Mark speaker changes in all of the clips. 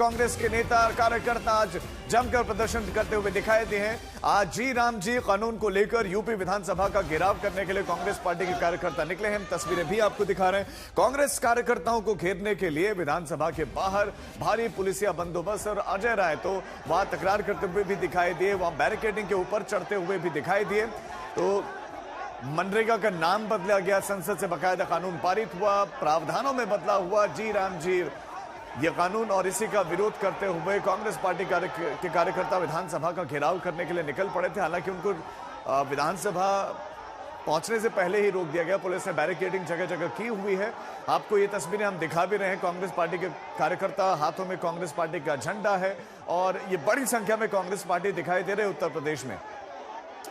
Speaker 1: कांग्रेस के नेता और कार्यकर्ता आज जमकर प्रदर्शन करते हुए दिखाई दिए हैं। आज जी राम जी कानून को लेकर यूपी विधानसभा का घेराव करने के लिए कांग्रेस पार्टी के कार्यकर्ता निकले हैं। तस्वीरें भी आपको दिखा रहे हैं। कांग्रेस कार्यकर्ताओं को घेरने के लिए विधानसभा के बाहर भारी पुलिसिया बंदोबस्त और अजय राय तो वहां तकरार करते हुए भी दिखाई दिए, वहां बैरिकेडिंग के ऊपर चढ़ते हुए भी दिखाई दिए। तो मनरेगा का नाम बदला गया, संसद से बाकायदा कानून पारित हुआ, प्रावधानों में बदला हुआ जी राम जी ये कानून, और इसी का विरोध करते हुए कांग्रेस पार्टी के कार्यकर्ता विधानसभा का घेराव करने के लिए निकल पड़े थे। हालांकि उनको विधानसभा पहुंचने से पहले ही रोक दिया गया। पुलिस ने बैरिकेडिंग जगह जगह की हुई है। आपको ये तस्वीरें हम दिखा भी रहे हैं। कांग्रेस पार्टी के कार्यकर्ता, हाथों में कांग्रेस पार्टी का झंडा है और ये बड़ी संख्या में कांग्रेस पार्टी दिखाई दे रहे उत्तर प्रदेश में।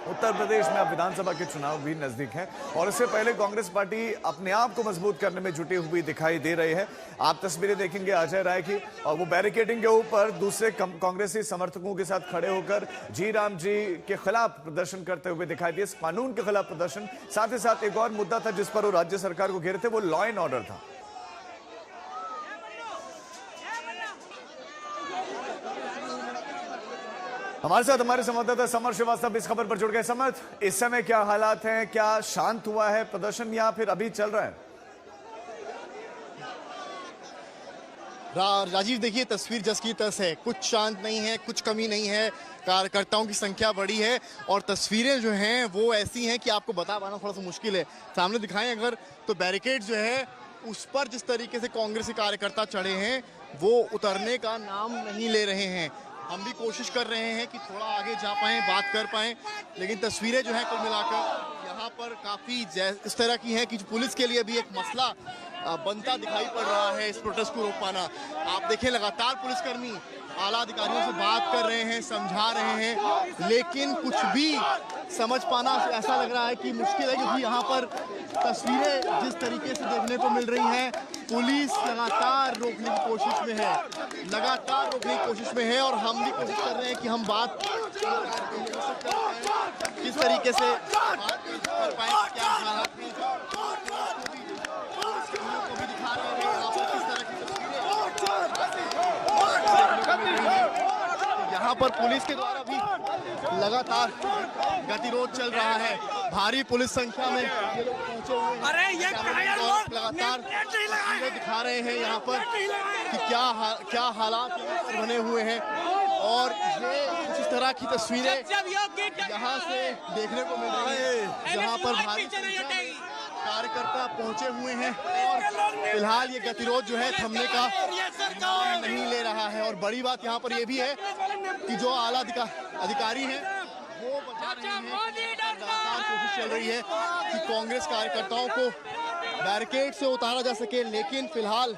Speaker 1: उत्तर प्रदेश में अब विधानसभा के चुनाव भी नजदीक हैं और इससे पहले कांग्रेस पार्टी अपने आप को मजबूत करने में जुटी हुई दिखाई दे रही है। आप तस्वीरें देखेंगे अजय राय की, और वो बैरिकेडिंग के ऊपर दूसरे कांग्रेसी समर्थकों के साथ खड़े होकर जी राम जी के खिलाफ प्रदर्शन करते हुए दिखाई दिए। इस कानून के खिलाफ प्रदर्शन, साथ ही साथ एक और मुद्दा था जिस पर वो राज्य सरकार को घेरे थे, वो लॉ एंड ऑर्डर था। हमारे साथ हमारे संवाददाता समर श्रीवास्तव इस खबर पर जुड़ गए। समर, इस समय क्या हालात हैं? क्या शांत हुआ है प्रदर्शन या फिर अभी चल रहा है?
Speaker 2: राजीव, देखिए तस्वीर जस की तस है, कुछ शांत नहीं है, कुछ कमी नहीं है। कार्यकर्ताओं की संख्या बड़ी है और तस्वीरें जो हैं वो ऐसी हैं कि आपको बता पाना थोड़ा सा मुश्किल है। सामने दिखाएं अगर तो बैरिकेड जो है उस पर जिस तरीके से कांग्रेस के कार्यकर्ता चढ़े हैं वो उतरने का नाम नहीं ले रहे हैं। हम भी कोशिश कर रहे हैं कि थोड़ा आगे जा पाएं, बात कर पाएं, लेकिन तस्वीरें जो हैं कुल मिलाकर यहाँ पर काफ़ी इस तरह की हैं कि पुलिस के लिए भी एक मसला बनता दिखाई पड़ रहा है इस प्रोटेस्ट को रोक पाना। आप देखें लगातार पुलिसकर्मी आला अधिकारियों से बात कर रहे हैं, समझा रहे हैं, लेकिन कुछ भी समझ पाना ऐसा लग रहा है कि मुश्किल है, क्योंकि यहाँ पर तस्वीरें जिस तरीके से देखने को मिल रही हैं, पुलिस लगातार रोकने की कोशिश में है, लगातार रोकने की कोशिश में है। और हम भी कोशिश कर रहे हैं कि हम बात किस तरीके से बात कर पाएं, क्या हालात हैं, को भी दिखा रहे हैं आपको किस तरह की तस्वीरें। यहाँ पर पुलिस के द्वारा भी लगातार गतिरोध चल रहा है। भारी पुलिस संख्या में ये लोग पहुंचे हुए हैं, लगातार तस्वीरें दिखा रहे हैं यहाँ पर कि क्या हालात बने हुए हैं। और ये कुछ इस तरह की तस्वीरें यहाँ से देखने को मिल रही है, जहाँ पर भारी संख्या में कार्यकर्ता पहुंचे हुए हैं और फिलहाल ये गतिरोध जो है थमने का नाम नहीं ले रहा है। और बड़ी बात यहाँ पर ये भी है कि जो आला अधिकारी हैं वो बता रहे हैं, लगातार कोशिश चल रही है कि कांग्रेस कार्यकर्ताओं को बैरिकेड से उतारा जा सके, लेकिन फिलहाल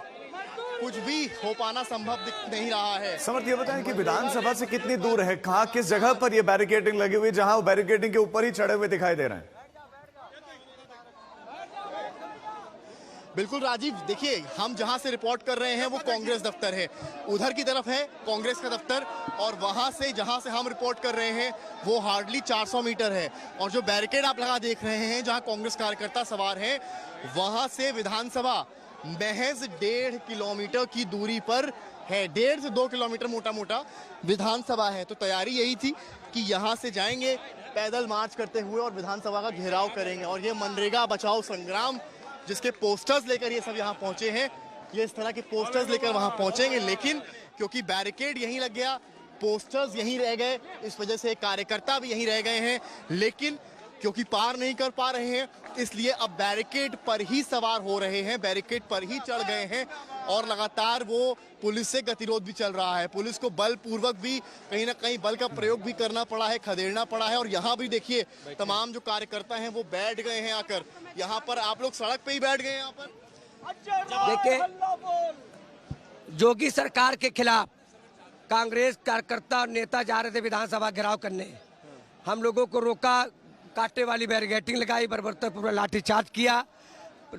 Speaker 2: कुछ भी हो पाना संभव दिख नहीं रहा है।
Speaker 1: समर्थ, ये बताएं कि विधानसभा से कितनी दूर है, कहाँ किस जगह पर ये बैरिकेडिंग लगी हुई है जहां वो बैरिकेडिंग के ऊपर ही चढ़े हुए दिखाई दे रहे हैं?
Speaker 2: बिल्कुल राजीव, देखिए हम जहां से रिपोर्ट कर रहे हैं वो कांग्रेस दफ्तर है, उधर की तरफ है कांग्रेस का दफ्तर, और वहां से जहां से हम रिपोर्ट कर रहे हैं वो हार्डली 400 मीटर है। और जो बैरिकेड आप लगा देख रहे हैं जहां कांग्रेस कार्यकर्ता सवार हैं, वहां से विधानसभा महज 1.5 किलोमीटर की दूरी पर है। 1.5 से 2 किलोमीटर मोटा मोटा विधानसभा है। तो तैयारी यही थी कि यहाँ से जाएंगे पैदल मार्च करते हुए और विधानसभा का घेराव करेंगे। और ये मनरेगा बचाओ संग्राम जिसके पोस्टर्स लेकर ये सब यहाँ पहुंचे हैं, ये इस तरह के पोस्टर्स लेकर वहां पहुंचेंगे, लेकिन क्योंकि बैरिकेड यहीं लग गया, पोस्टर्स यहीं रह गए, इस वजह से कार्यकर्ता भी यहीं रह गए हैं, लेकिन क्योंकि पार नहीं कर पा रहे हैं इसलिए अब बैरिकेड पर ही सवार हो रहे हैं, बैरिकेड पर ही चढ़ गए हैं। और लगातार वो पुलिस से गतिरोध भी चल रहा है। पुलिस को बलपूर्वक भी कहीं ना कहीं बल का प्रयोग भी करना पड़ा है, खदेड़ना पड़ा है। और यहाँ भी देखिए तमाम जो कार्यकर्ता हैं वो बैठ गए हैं आकर। यहाँ पर आप लोग सड़क पे ही बैठ गए हैं। यहाँ पर
Speaker 3: देखिए, योगी सरकार के खिलाफ कांग्रेस कार्यकर्ता और नेता जा रहे थे विधानसभा घेराव करने। हम लोगों को रोका, कांटे वाली बैरिकेडिंग लगाई, बर्बरतापूर्वक लाठीचार्ज किया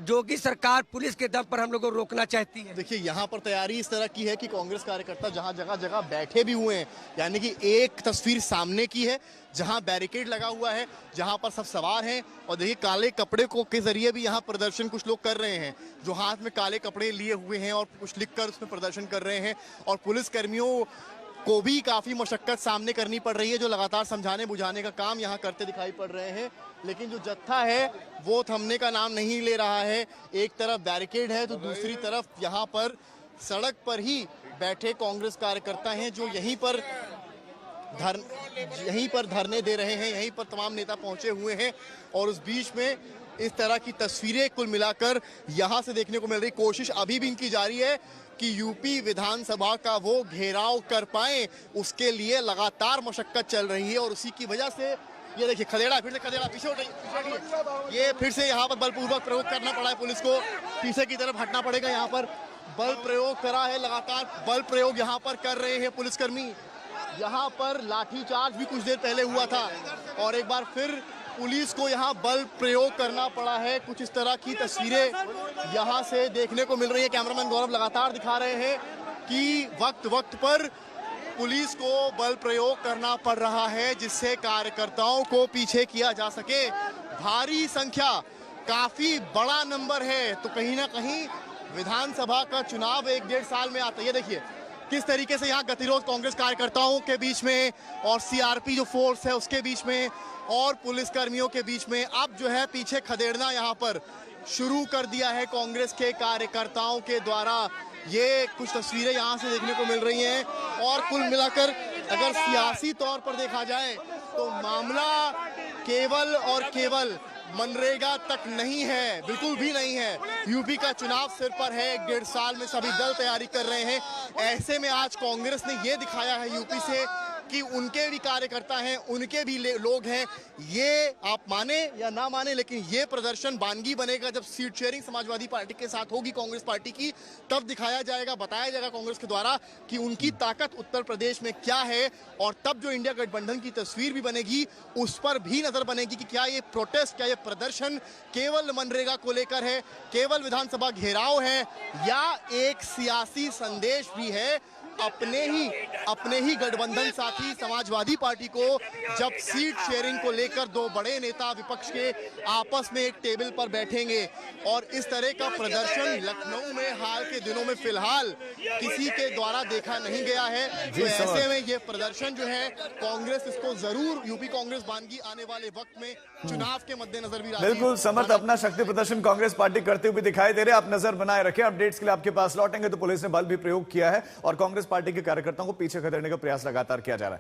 Speaker 3: योगी सरकार पुलिस के दम पर हम लोग को रोकना चाहती है।
Speaker 2: देखिए यहाँ पर तैयारी इस तरह की है कि कांग्रेस कार्यकर्ता जहाँ जगह जगह बैठे भी हुए हैं, यानी कि एक तस्वीर सामने की है जहाँ बैरिकेड लगा हुआ है, जहाँ पर सब सवार हैं और देखिए काले कपड़े को के जरिए भी यहाँ प्रदर्शन कुछ लोग कर रहे हैं, जो हाथ में काले कपड़े लिए हुए हैं और कुछ लिखकर उसमें प्रदर्शन कर रहे हैं। और पुलिस कर्मियों को भी काफी मशक्कत सामने करनी पड़ रही है, जो लगातार समझाने बुझाने का काम यहाँ करते दिखाई पड़ रहे हैं। लेकिन जो जत्था है वो थमने का नाम नहीं ले रहा है। एक तरफ बैरिकेड है तो दूसरी तरफ यहाँ पर सड़क पर ही बैठे कांग्रेस कार्यकर्ता हैं, जो यहीं पर धरने दे रहे हैं, यहीं पर तमाम नेता पहुंचे हुए हैं। और उस बीच में इस तरह की तस्वीरें कुल मिलाकर यहाँ से देखने को मिल रही। कोशिश अभी भी इनकी जारी है कि यूपी विधानसभा का वो घेराव कर पाए, उसके लिए लगातार मशक्कत चल रही है। और उसी की वजह से ये देखिए खदेड़ा, फिर से खदेड़ा, पीछे हटिए। ये फिर से यहाँ पर बलपूर्वक प्रयोग करना पड़ा है पुलिस को, पीछे की तरफ हटना पड़ेगा। यहाँ पर बल प्रयोग करा है, लगातार बल प्रयोग यहाँ पर कर रहे हैं पुलिसकर्मी। यहाँ पर लाठीचार्ज भी कुछ देर पहले हुआ था और एक बार फिर पुलिस को यहाँ बल प्रयोग करना पड़ा है। कुछ इस तरह की तस्वीरें यहाँ से देखने को मिल रही है। कैमरामैन गौरव लगातार दिखा रहे हैं कि वक्त वक्त पर पुलिस को बल प्रयोग करना पड़ रहा है, जिससे कार्यकर्ताओं को पीछे किया जा सके। भारी संख्या, काफी बड़ा नंबर है, तो कहीं ना कहीं विधानसभा का चुनाव 1-1.5 साल में आता है। ये देखिए किस तरीके से यहाँ गतिरोध कांग्रेस कार्यकर्ताओं के बीच में और सीआरपी जो फोर्स है उसके बीच में और पुलिस कर्मियों के बीच में अब जो है पीछे खदेड़ना यहाँ पर शुरू कर दिया है कांग्रेस के कार्यकर्ताओं के द्वारा। ये कुछ तस्वीरें यहाँ से देखने को मिल रही हैं। और कुल मिलाकर अगर सियासी तौर पर देखा जाए तो मामला केवल और केवल मनरेगा तक नहीं है, बिल्कुल भी नहीं है। यूपी का चुनाव सिर पर है, 1-1.5 साल में सभी दल तैयारी कर रहे हैं। ऐसे में आज कांग्रेस ने ये दिखाया है यूपी से कि उनके भी कार्यकर्ता हैं, उनके भी लोग हैं। ये आप माने या ना माने, लेकिन ये प्रदर्शन बानगी बनेगा जब सीट शेयरिंग समाजवादी पार्टी के साथ होगी कांग्रेस पार्टी की, तब दिखाया जाएगा, बताया जाएगा कांग्रेस के द्वारा कि उनकी ताकत उत्तर प्रदेश में क्या है। और तब जो इंडिया गठबंधन की तस्वीर भी बनेगी उस पर भी नजर बनेगी कि क्या ये प्रोटेस्ट, क्या ये प्रदर्शन केवल मनरेगा को लेकर है, केवल विधानसभा घेराव है, या एक सियासी संदेश भी है अपने ही गठबंधन साथी समाजवादी पार्टी को, जब सीट शेयरिंग को लेकर दो बड़े नेता विपक्ष के आपस में एक टेबल पर बैठेंगे। और इस तरह का प्रदर्शन लखनऊ में हाल के दिनों में फिलहाल किसी के द्वारा देखा नहीं गया है। तो ऐसे में ये प्रदर्शन जो है कांग्रेस इसको जरूर, यूपी कांग्रेस बानगी आने वाले वक्त में चुनाव के मद्देनजर भी
Speaker 1: बिल्कुल समर्थ अपना शक्ति प्रदर्शन कांग्रेस पार्टी करते हुए दिखाई दे रहे। आप नजर बनाए रखें, अपडेट्स के लिए आपके पास लौटेंगे। तो पुलिस ने बल भी प्रयोग किया है और कांग्रेस पार्टी के कार्यकर्ताओं को पीछे खदेड़ने का प्रयास लगातार किया जा रहा है।